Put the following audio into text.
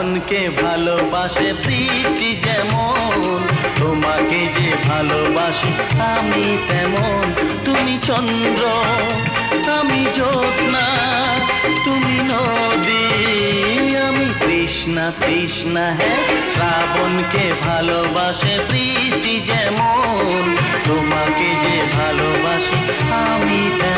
শ্রাবণকে ভালোবাসে বৃষ্টি যেমন, তোমাকে যে ভালোবাসি আমি তেমন। তুমি চন্দ্র আমি জ্যোৎস্না, তুমি নদী আমি তৃষ্ণা তৃষ্ণা। হ্যাঁ, শ্রাবণকে ভালোবাসে বৃষ্টি যেমন, তোমাকে যে ভালোবাসি আমি তেমন।